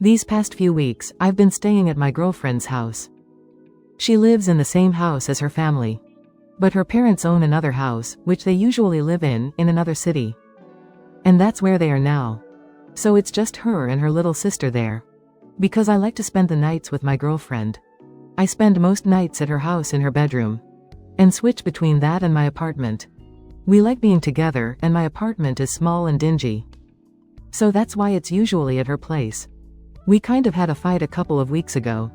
These past few weeks, I've been staying at my girlfriend's house. She lives in the same house as her family. But her parents own another house, which they usually live in another city. And that's where they are now. So it's just her and her little sister there. Because I like to spend the nights with my girlfriend. I spend most nights at her house in her bedroom. And switch between that and my apartment. We like being together, and my apartment is small and dingy. So that's why it's usually at her place. We kind of had a fight a couple of weeks ago.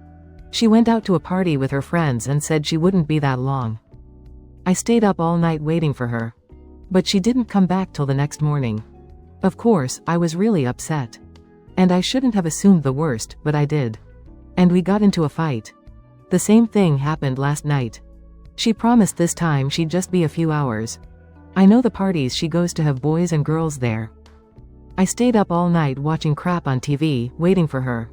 She went out to a party with her friends and said she wouldn't be that long. I stayed up all night waiting for her. But she didn't come back till the next morning. Of course, I was really upset. And I shouldn't have assumed the worst, but I did. And we got into a fight. The same thing happened last night. She promised this time she'd just be a few hours. I know the parties she goes to have boys and girls there. I stayed up all night watching crap on TV, waiting for her.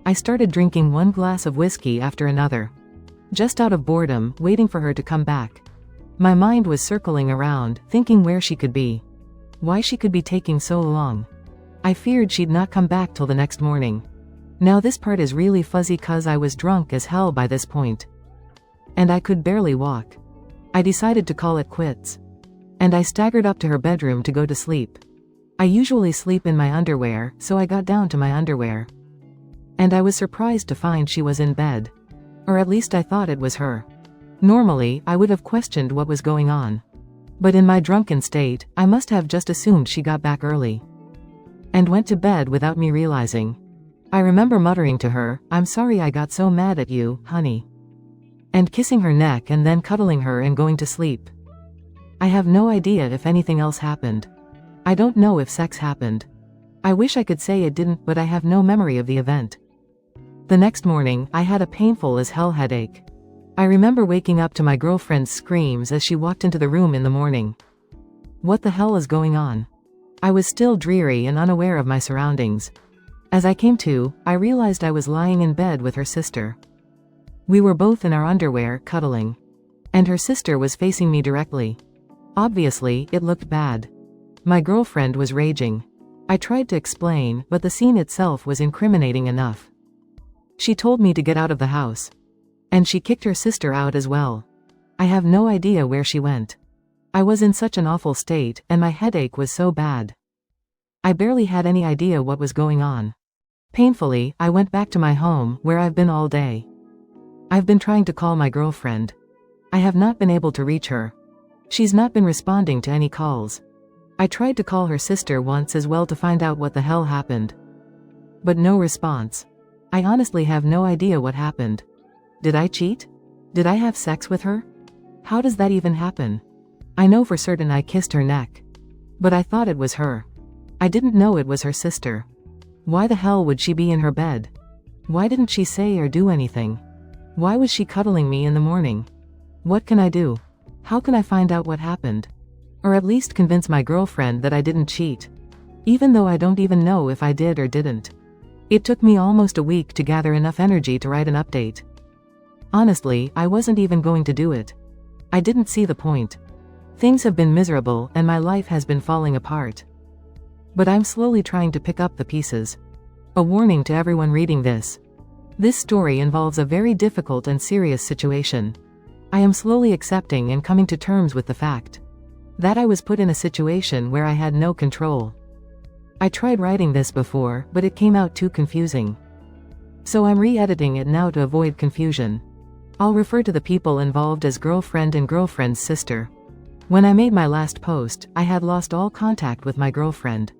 I started drinking one glass of whiskey after another. Just out of boredom, waiting for her to come back. My mind was circling around, thinking where she could be. Why she could be taking so long. I feared she'd not come back till the next morning. Now this part is really fuzzy cause I was drunk as hell by this point. And I could barely walk. I decided to call it quits. And I staggered up to her bedroom to go to sleep. I usually sleep in my underwear, so I got down to my underwear. And I was surprised to find she was in bed. Or at least I thought it was her. Normally, I would have questioned what was going on. But in my drunken state, I must have just assumed she got back early. And went to bed without me realizing. I remember muttering to her, "I'm sorry I got so mad at you, honey." And kissing her neck and then cuddling her and going to sleep. I have no idea if anything else happened. I don't know if sex happened. I wish I could say it didn't, but I have no memory of the event. The next morning, I had a painful as hell headache. I remember waking up to my girlfriend's screams as she walked into the room in the morning. What the hell is going on? I was still dreary and unaware of my surroundings. As I came to, I realized I was lying in bed with her sister. We were both in our underwear, cuddling. And her sister was facing me directly. Obviously, it looked bad. My girlfriend was raging. I tried to explain, but the scene itself was incriminating enough. She told me to get out of the house. And she kicked her sister out as well. I have no idea where she went. I was in such an awful state, and my headache was so bad. I barely had any idea what was going on. Painfully, I went back to my home, where I've been all day. I've been trying to call my girlfriend. I have not been able to reach her. She's not been responding to any calls. I tried to call her sister once as well to find out what the hell happened. But no response. I honestly have no idea what happened. Did I cheat? Did I have sex with her? How does that even happen? I know for certain I kissed her neck. But I thought it was her. I didn't know it was her sister. Why the hell would she be in her bed? Why didn't she say or do anything? Why was she cuddling me in the morning? What can I do? How can I find out what happened? Or at least convince my girlfriend that I didn't cheat. Even though I don't even know if I did or didn't. It took me almost a week to gather enough energy to write an update. Honestly, I wasn't even going to do it. I didn't see the point. Things have been miserable and my life has been falling apart. But I'm slowly trying to pick up the pieces. A warning to everyone reading this. This story involves a very difficult and serious situation. I am slowly accepting and coming to terms with the fact that I was put in a situation where I had no control. I tried writing this before, but it came out too confusing. So I'm re-editing it now to avoid confusion. I'll refer to the people involved as girlfriend and girlfriend's sister. When I made my last post, I had lost all contact with my girlfriend.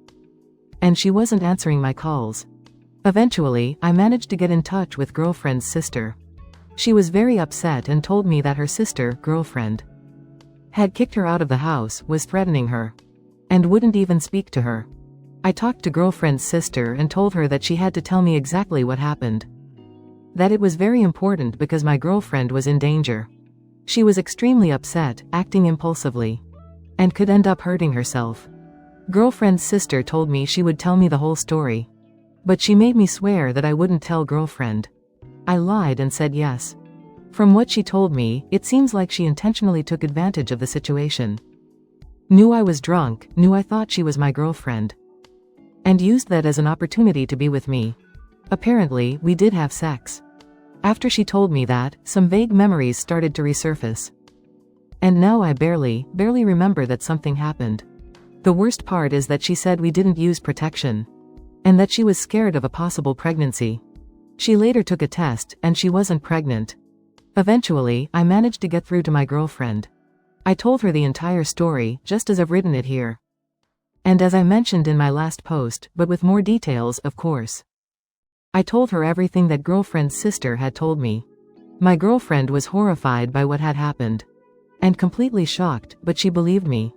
And she wasn't answering my calls. Eventually, I managed to get in touch with girlfriend's sister. She was very upset and told me that her sister, girlfriend, had kicked her out of the house, was threatening her, and wouldn't even speak to her. I talked to girlfriend's sister and told her that she had to tell me exactly what happened. That it was very important because my girlfriend was in danger. She was extremely upset, acting impulsively, and could end up hurting herself. Girlfriend's sister told me she would tell me the whole story. But she made me swear that I wouldn't tell girlfriend. I lied and said yes. From what she told me, it seems like she intentionally took advantage of the situation. Knew I was drunk, knew I thought she was my girlfriend, and used that as an opportunity to be with me. Apparently, we did have sex. After she told me that, some vague memories started to resurface. And now I barely remember that something happened. The worst part is that she said we didn't use protection. And that she was scared of a possible pregnancy. She later took a test, and she wasn't pregnant. Eventually, I managed to get through to my girlfriend. I told her the entire story, just as I've written it here. And as I mentioned in my last post, but with more details, of course. I told her everything that girlfriend's sister had told me. My girlfriend was horrified by what had happened. And completely shocked, but she believed me.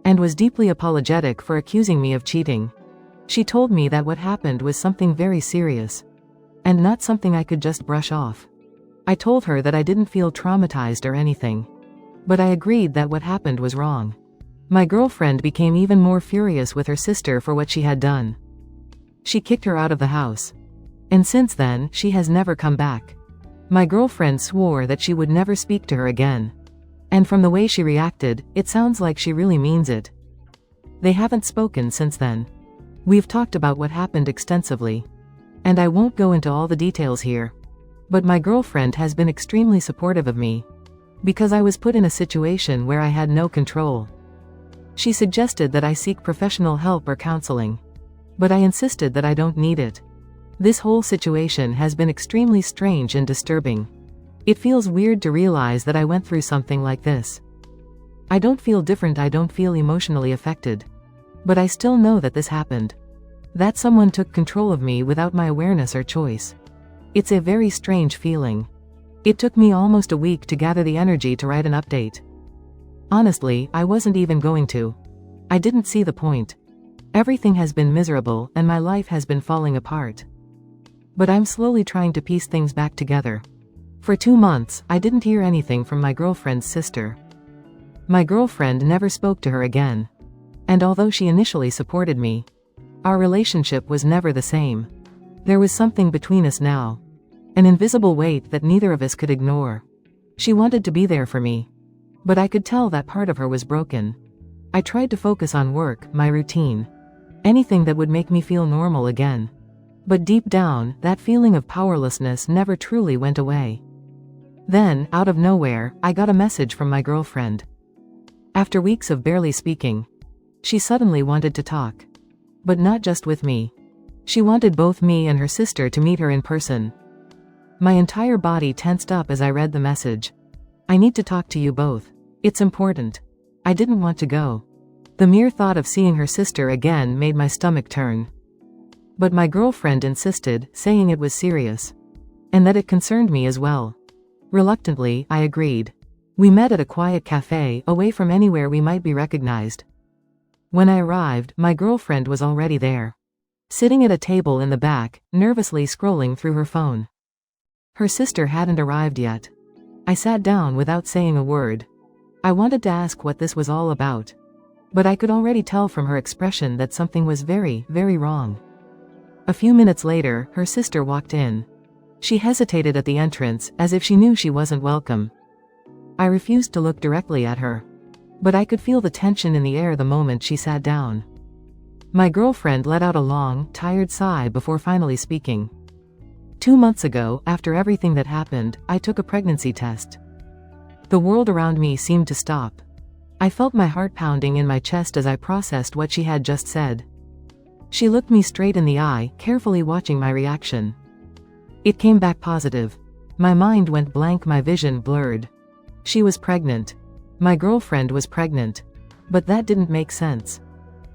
And was deeply apologetic for accusing me of cheating. She told me that what happened was something very serious. And not something I could just brush off. I told her that I didn't feel traumatized or anything. But I agreed that what happened was wrong. My girlfriend became even more furious with her sister for what she had done. She kicked her out of the house. And since then, she has never come back. My girlfriend swore that she would never speak to her again. And from the way she reacted, it sounds like she really means it. They haven't spoken since then. We've talked about what happened extensively. And I won't go into all the details here. But my girlfriend has been extremely supportive of me. Because I was put in a situation where I had no control. She suggested that I seek professional help or counseling. But I insisted that I don't need it. This whole situation has been extremely strange and disturbing. It feels weird to realize that I went through something like this. I don't feel different, I don't feel emotionally affected. But I still know that this happened. That someone took control of me without my awareness or choice. It's a very strange feeling. It took me almost a week to gather the energy to write an update. Honestly, I wasn't even going to. I didn't see the point. Everything has been miserable and my life has been falling apart. But I'm slowly trying to piece things back together. For 2 months, I didn't hear anything from my girlfriend's sister. My girlfriend never spoke to her again. And although she initially supported me, our relationship was never the same. There was something between us now. An invisible weight that neither of us could ignore. She wanted to be there for me. But I could tell that part of her was broken. I tried to focus on work, my routine. Anything that would make me feel normal again. But deep down, that feeling of powerlessness never truly went away. Then, out of nowhere, I got a message from my girlfriend. After weeks of barely speaking, she suddenly wanted to talk. But not just with me. She wanted both me and her sister to meet her in person. My entire body tensed up as I read the message. I need to talk to you both. It's important. I didn't want to go. The mere thought of seeing her sister again made my stomach turn. But my girlfriend insisted, saying it was serious. And that it concerned me as well. Reluctantly, I agreed. We met at a quiet cafe, away from anywhere we might be recognized. When I arrived, my girlfriend was already there. Sitting at a table in the back, nervously scrolling through her phone. Her sister hadn't arrived yet. I sat down without saying a word. I wanted to ask what this was all about. But I could already tell from her expression that something was very wrong. A few minutes later, her sister walked in. She hesitated at the entrance, as if she knew she wasn't welcome. I refused to look directly at her. But I could feel the tension in the air the moment she sat down. My girlfriend let out a long, tired sigh before finally speaking. 2 months ago, after everything that happened, I took a pregnancy test. The world around me seemed to stop. I felt my heart pounding in my chest as I processed what she had just said. She looked me straight in the eye, carefully watching my reaction. It came back positive. My mind went blank, my vision blurred. She was pregnant. My girlfriend was pregnant. But that didn't make sense.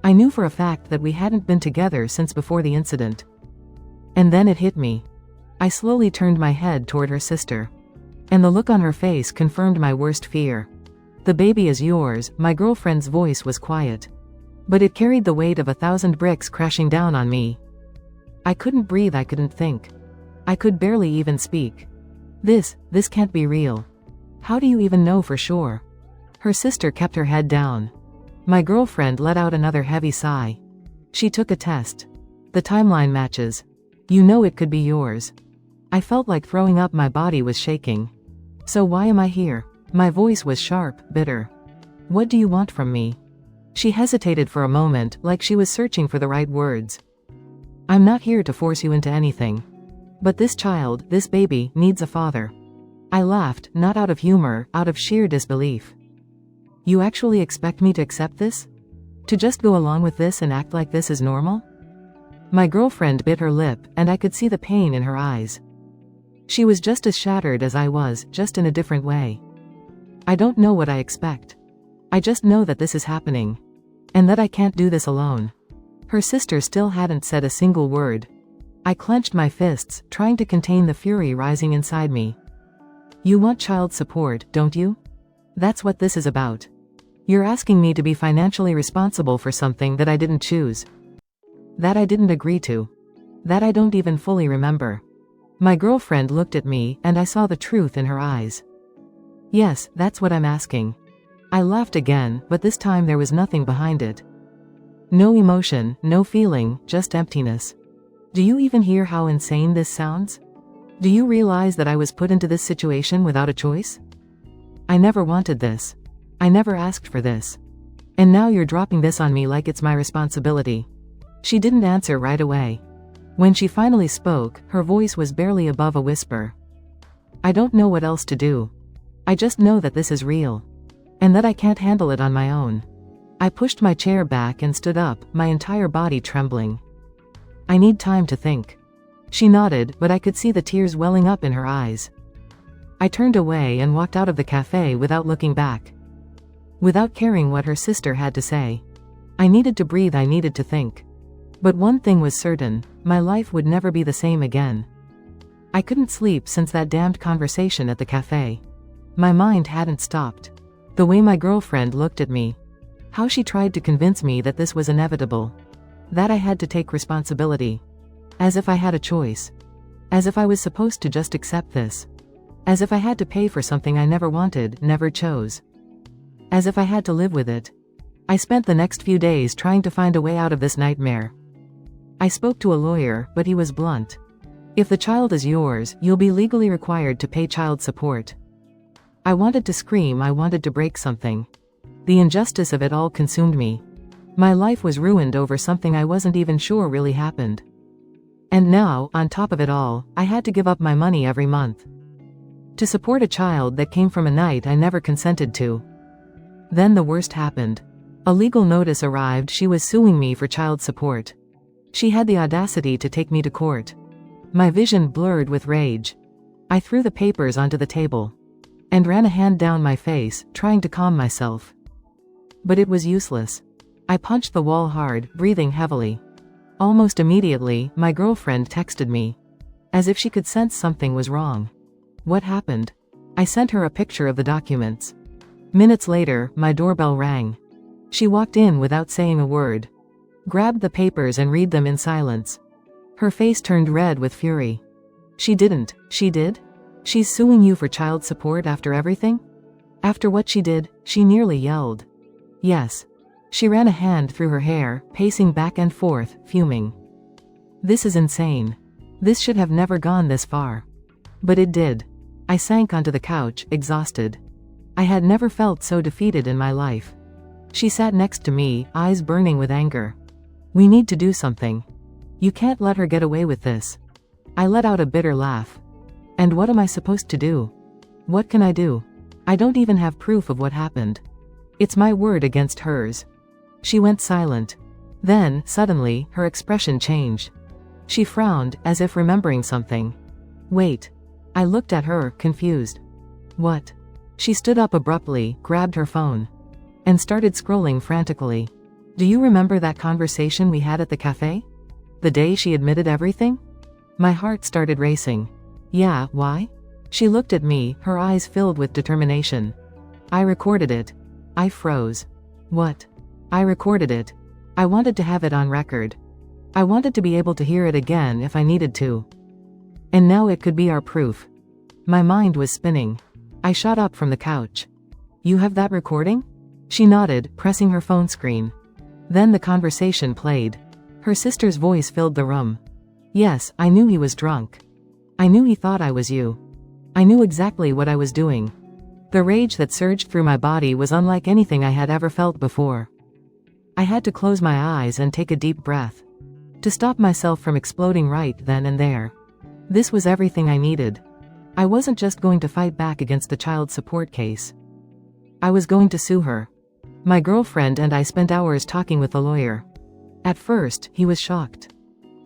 I knew for a fact that we hadn't been together since before the incident. And then it hit me. I slowly turned my head toward her sister. And the look on her face confirmed my worst fear. The baby is yours, my girlfriend's voice was quiet. But it carried the weight of 1,000 bricks crashing down on me. I couldn't breathe, I couldn't think. I could barely even speak. This can't be real. How do you even know for sure? Her sister kept her head down. My girlfriend let out another heavy sigh. She took a test. The timeline matches. You know it could be yours. I felt like throwing up, my body was shaking. So why am I here? My voice was sharp, bitter. What do you want from me? She hesitated for a moment, like she was searching for the right words. I'm not here to force you into anything. But this child, this baby, needs a father. I laughed, not out of humor, out of sheer disbelief. You actually expect me to accept this? To just go along with this and act like this is normal? My girlfriend bit her lip, and I could see the pain in her eyes. She was just as shattered as I was, just in a different way. I don't know what I expect. I just know that this is happening. And that I can't do this alone. Her sister still hadn't said a single word. I clenched my fists, trying to contain the fury rising inside me. You want child support, don't you? That's what this is about. You're asking me to be financially responsible for something that I didn't choose. That I didn't agree to. That I don't even fully remember. My girlfriend looked at me, and I saw the truth in her eyes. Yes, that's what I'm asking. I laughed again, but this time there was nothing behind it. No emotion, no feeling, just emptiness. Do you even hear how insane this sounds? Do you realize that I was put into this situation without a choice? I never wanted this. I never asked for this. And now you're dropping this on me like it's my responsibility. She didn't answer right away. When she finally spoke, her voice was barely above a whisper. I don't know what else to do. I just know that this is real. And that I can't handle it on my own. I pushed my chair back and stood up, my entire body trembling. I need time to think. She nodded, but I could see the tears welling up in her eyes. I turned away and walked out of the cafe without looking back. Without caring what her sister had to say. I needed to breathe, I needed to think. But one thing was certain, my life would never be the same again. I couldn't sleep since that damned conversation at the cafe. My mind hadn't stopped. The way my girlfriend looked at me. How she tried to convince me that this was inevitable. That I had to take responsibility. As if I had a choice. As if I was supposed to just accept this. As if I had to pay for something I never wanted, never chose. As if I had to live with it. I spent the next few days trying to find a way out of this nightmare. I spoke to a lawyer, but he was blunt. If the child is yours, you'll be legally required to pay child support. I wanted to scream, I wanted to break something. The injustice of it all consumed me. My life was ruined over something I wasn't even sure really happened. And now, on top of it all, I had to give up my money every month. To support a child that came from a night I never consented to. Then the worst happened. A legal notice arrived, she was suing me for child support. She had the audacity to take me to court. My vision blurred with rage. I threw the papers onto the table. And ran a hand down my face, trying to calm myself. But it was useless. I punched the wall hard, breathing heavily. Almost immediately, my girlfriend texted me. As if she could sense something was wrong. What happened? I sent her a picture of the documents. Minutes later, my doorbell rang. She walked in without saying a word. Grabbed the papers and read them in silence. Her face turned red with fury. She didn't. She did? She's suing you for child support after everything? After what she did, she nearly yelled. Yes. She ran a hand through her hair, pacing back and forth, fuming. This is insane. This should have never gone this far. But it did. I sank onto the couch, exhausted. I had never felt so defeated in my life. She sat next to me, eyes burning with anger. We need to do something. You can't let her get away with this. I let out a bitter laugh. And what am I supposed to do? What can I do? I don't even have proof of what happened. It's my word against hers. She went silent. Then, suddenly, her expression changed. She frowned, as if remembering something. Wait. I looked at her, confused. What? She stood up abruptly, grabbed her phone. And started scrolling frantically. Do you remember that conversation we had at the cafe? The day she admitted everything? My heart started racing. Yeah, why? She looked at me, her eyes filled with determination. I recorded it. I froze. What? I recorded it. I wanted to have it on record. I wanted to be able to hear it again if I needed to. And now it could be our proof. My mind was spinning. I shot up from the couch. You have that recording? She nodded, pressing her phone screen. Then the conversation played. Her sister's voice filled the room. Yes, I knew he was drunk. I knew he thought I was you. I knew exactly what I was doing. The rage that surged through my body was unlike anything I had ever felt before. I had to close my eyes and take a deep breath. To stop myself from exploding right then and there. This was everything I needed. I wasn't just going to fight back against the child support case. I was going to sue her. My girlfriend and I spent hours talking with the lawyer. At first, he was shocked.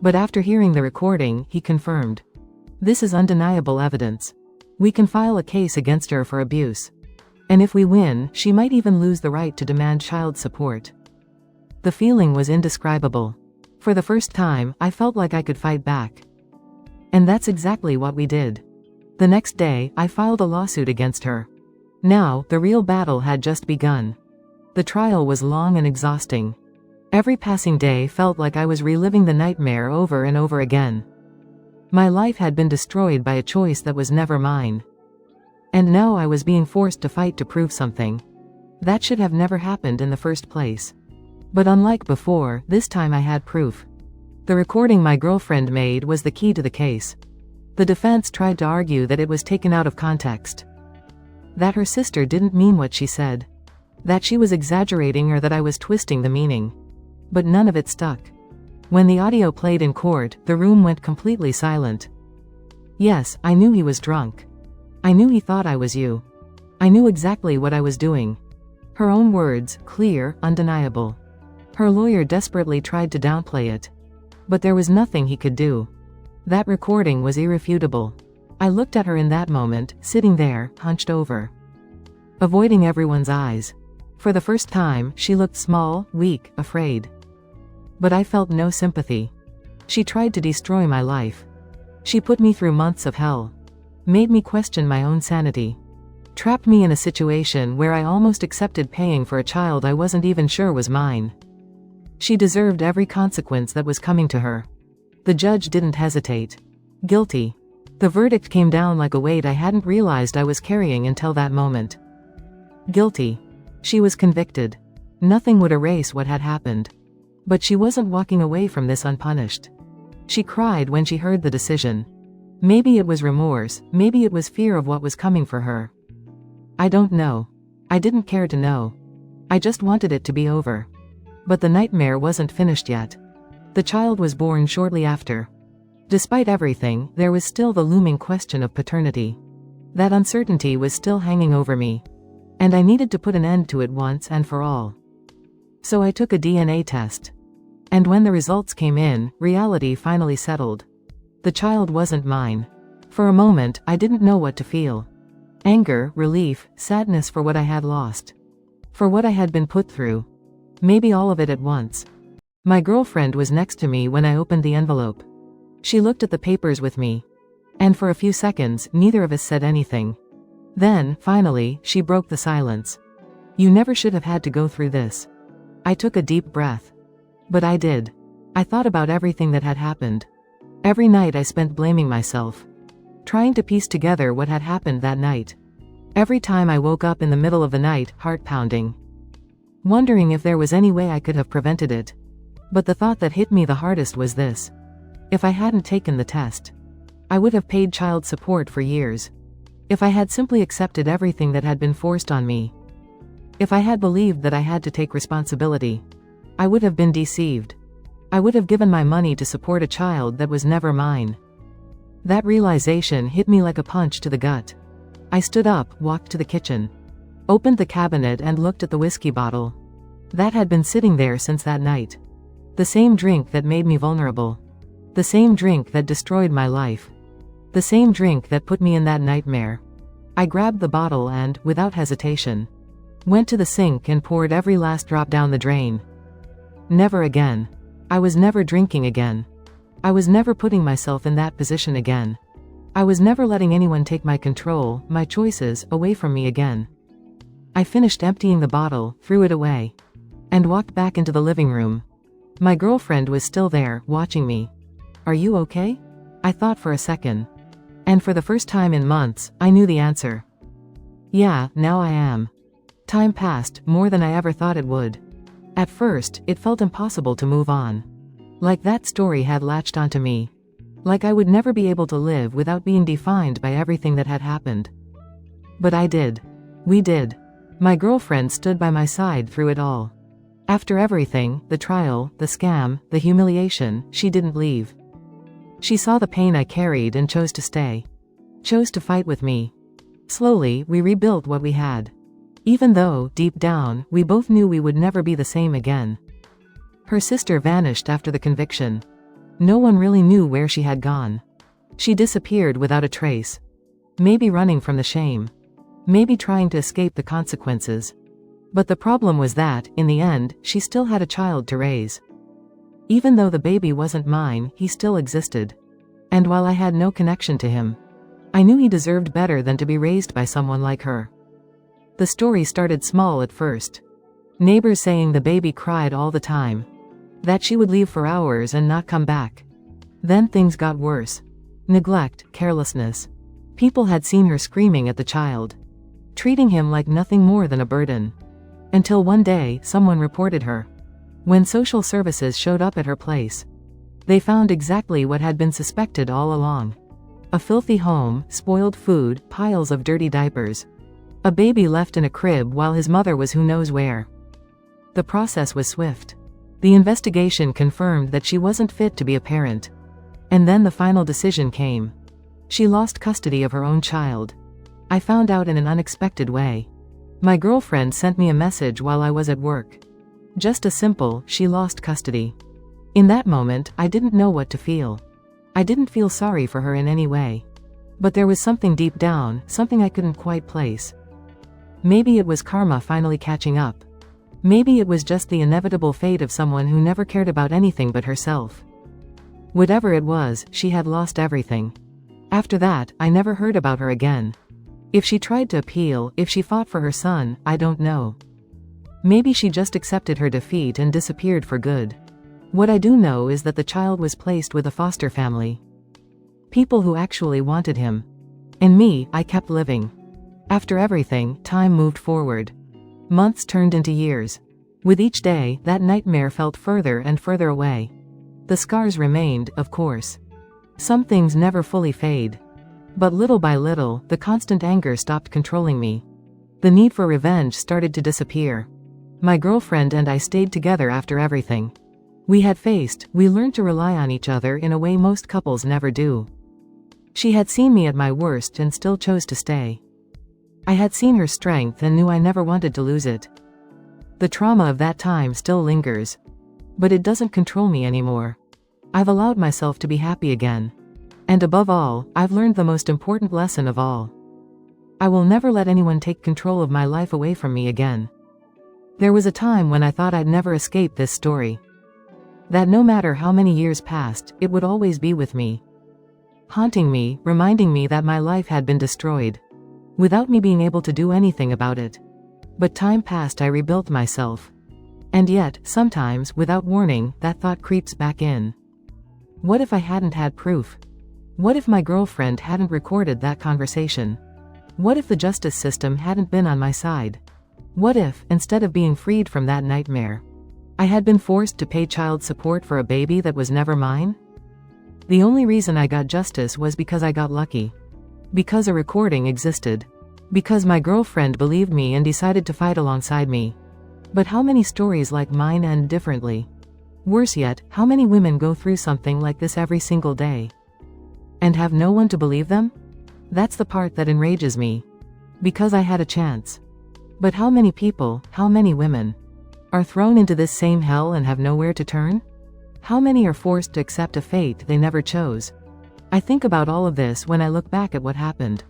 But after hearing the recording, he confirmed. This is undeniable evidence. We can file a case against her for abuse. And if we win, she might even lose the right to demand child support. The feeling was indescribable. For the first time, I felt like I could fight back. And that's exactly what we did. The next day, I filed a lawsuit against her. Now, the real battle had just begun. The trial was long and exhausting. Every passing day felt like I was reliving the nightmare over and over again. My life had been destroyed by a choice that was never mine. And now I was being forced to fight to prove something. That should have never happened in the first place. But unlike before, this time I had proof. The recording my girlfriend made was the key to the case. The defense tried to argue that it was taken out of context. That her sister didn't mean what she said. That she was exaggerating or that I was twisting the meaning. But none of it stuck. When the audio played in court, the room went completely silent. Yes, I knew he was drunk. I knew he thought I was you. I knew exactly what I was doing. Her own words, clear, undeniable. Her lawyer desperately tried to downplay it. But there was nothing he could do. That recording was irrefutable. I looked at her in that moment, sitting there, hunched over. Avoiding everyone's eyes. For the first time, she looked small, weak, afraid. But I felt no sympathy. She tried to destroy my life. She put me through months of hell. Made me question my own sanity. Trapped me in a situation where I almost accepted paying for a child I wasn't even sure was mine. She deserved every consequence that was coming to her. The judge didn't hesitate. Guilty. The verdict came down like a weight I hadn't realized I was carrying until that moment. Guilty. She was convicted. Nothing would erase what had happened. But she wasn't walking away from this unpunished. She cried when she heard the decision. Maybe it was remorse, maybe it was fear of what was coming for her. I don't know. I didn't care to know. I just wanted it to be over. But the nightmare wasn't finished yet. The child was born shortly after. Despite everything, there was still the looming question of paternity. That uncertainty was still hanging over me. And I needed to put an end to it once and for all. So I took a DNA test. And when the results came in, reality finally settled. The child wasn't mine. For a moment, I didn't know what to feel. Anger, relief, sadness for what I had lost. For what I had been put through. Maybe all of it at once. My girlfriend was next to me when I opened the envelope. She looked at the papers with me. And for a few seconds, neither of us said anything. Then, finally, she broke the silence. You never should have had to go through this. I took a deep breath. But I did. I thought about everything that had happened. Every night I spent blaming myself. Trying to piece together what had happened that night. Every time I woke up in the middle of the night, heart pounding. Wondering if there was any way I could have prevented it. But the thought that hit me the hardest was this. If I hadn't taken the test, I would have paid child support for years. If I had simply accepted everything that had been forced on me. If I had believed that I had to take responsibility. I would have been deceived. I would have given my money to support a child that was never mine. That realization hit me like a punch to the gut. I stood up, walked to the kitchen. Opened the cabinet and looked at the whiskey bottle. That had been sitting there since that night. The same drink that made me vulnerable. The same drink that destroyed my life. The same drink that put me in that nightmare. I grabbed the bottle and, without hesitation, went to the sink and poured every last drop down the drain. Never again. I was never drinking again. I was never putting myself in that position again. I was never letting anyone take my control, my choices, away from me again. I finished emptying the bottle, threw it away, and walked back into the living room. My girlfriend was still there, watching me. Are you okay? I thought for a second. And for the first time in months, I knew the answer. Yeah, now I am. Time passed, more than I ever thought it would. At first, it felt impossible to move on. Like that story had latched onto me. Like I would never be able to live without being defined by everything that had happened. But I did. We did. My girlfriend stood by my side through it all. After everything, the trial, the scam, the humiliation, she didn't leave. She saw the pain I carried and chose to stay. Chose to fight with me. Slowly, we rebuilt what we had. Even though, deep down, we both knew we would never be the same again. Her sister vanished after the conviction. No one really knew where she had gone. She disappeared without a trace. Maybe running from the shame. Maybe trying to escape the consequences. But the problem was that, in the end, she still had a child to raise. Even though the baby wasn't mine, he still existed. And while I had no connection to him, I knew he deserved better than to be raised by someone like her. The story started small at first. Neighbors saying the baby cried all the time. That she would leave for hours and not come back. Then things got worse. Neglect, carelessness. People had seen her screaming at the child. Treating him like nothing more than a burden. Until one day, someone reported her. When social services showed up at her place, they found exactly what had been suspected all along. A filthy home, spoiled food, piles of dirty diapers. A baby left in a crib while his mother was who knows where. The process was swift. The investigation confirmed that she wasn't fit to be a parent. And then the final decision came. She lost custody of her own child. I found out in an unexpected way. My girlfriend sent me a message while I was at work. Just a simple, "She lost custody." In that moment, I didn't know what to feel. I didn't feel sorry for her in any way. But there was something deep down, something I couldn't quite place. Maybe it was karma finally catching up. Maybe it was just the inevitable fate of someone who never cared about anything but herself. Whatever it was, she had lost everything. After that, I never heard about her again. If she tried to appeal, if she fought for her son, I don't know. Maybe she just accepted her defeat and disappeared for good. What I do know is that the child was placed with a foster family. People who actually wanted him. And me, I kept living. After everything, time moved forward. Months turned into years. With each day, that nightmare felt further and further away. The scars remained, of course. Some things never fully fade. But little by little, the constant anger stopped controlling me. The need for revenge started to disappear. My girlfriend and I stayed together after everything we learned to rely on each other in a way most couples never do. She had seen me at my worst and still chose to stay. I had seen her strength and knew I never wanted to lose it. The trauma of that time still lingers. But it doesn't control me anymore. I've allowed myself to be happy again. And above all, I've learned the most important lesson of all. I will never let anyone take control of my life away from me again. There was a time when I thought I'd never escape this story. That no matter how many years passed, it would always be with me. Haunting me, reminding me that my life had been destroyed. Without me being able to do anything about it. But time passed, I rebuilt myself. And yet, sometimes, without warning, that thought creeps back in. What if I hadn't had proof? What if my girlfriend hadn't recorded that conversation? What if the justice system hadn't been on my side? What if, instead of being freed from that nightmare, I had been forced to pay child support for a baby that was never mine? The only reason I got justice was because I got lucky. Because a recording existed. Because my girlfriend believed me and decided to fight alongside me. But how many stories like mine end differently? Worse yet, how many women go through something like this every single day? And have no one to believe them? That's the part that enrages me. Because I had a chance. But how many people, how many women, are thrown into this same hell and have nowhere to turn? How many are forced to accept a fate they never chose? I think about all of this when I look back at what happened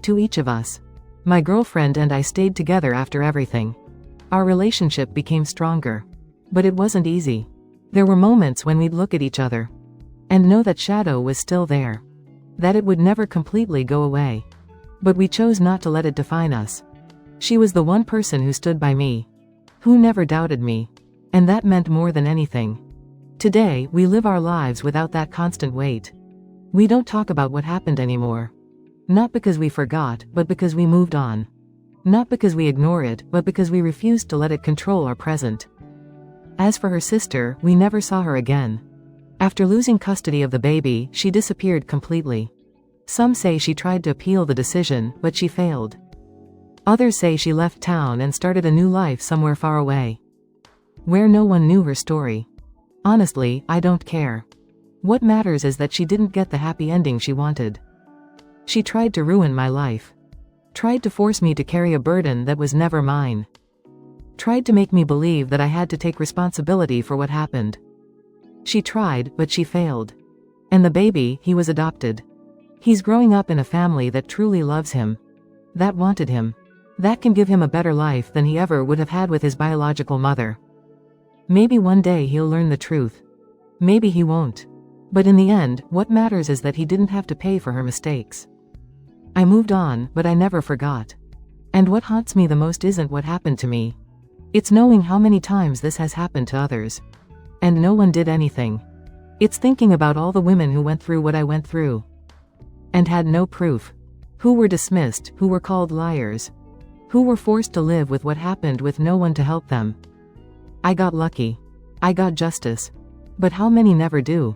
to each of us. My girlfriend and I stayed together after everything. Our relationship became stronger. But it wasn't easy. There were moments when we'd look at each other and know that shadow was still there. That it would never completely go away. But we chose not to let it define us. She was the one person who stood by me. Who never doubted me. And that meant more than anything. Today, we live our lives without that constant weight. We don't talk about what happened anymore. Not because we forgot, but because we moved on. Not because we ignore it, but because we refused to let it control our present. As for her sister, we never saw her again. After losing custody of the baby, she disappeared completely. Some say she tried to appeal the decision, but she failed. Others say she left town and started a new life somewhere far away, where no one knew her story. Honestly, I don't care. What matters is that she didn't get the happy ending she wanted. She tried to ruin my life. Tried to force me to carry a burden that was never mine. Tried to make me believe that I had to take responsibility for what happened. She tried, but she failed. And the baby, he was adopted. He's growing up in a family that truly loves him. That wanted him. That can give him a better life than he ever would have had with his biological mother. Maybe one day he'll learn the truth. Maybe he won't. But in the end, what matters is that he didn't have to pay for her mistakes. I moved on, but I never forgot. And what haunts me the most isn't what happened to me. It's knowing how many times this has happened to others. And no one did anything. It's thinking about all the women who went through what I went through. And had no proof. Who were dismissed, who were called liars. Who were forced to live with what happened with no one to help them. I got lucky. I got justice. But how many never do?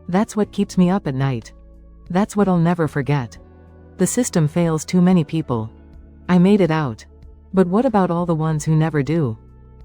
That's what keeps me up at night. That's what I'll never forget. The system fails too many people. I made it out. But what about all the ones who never do?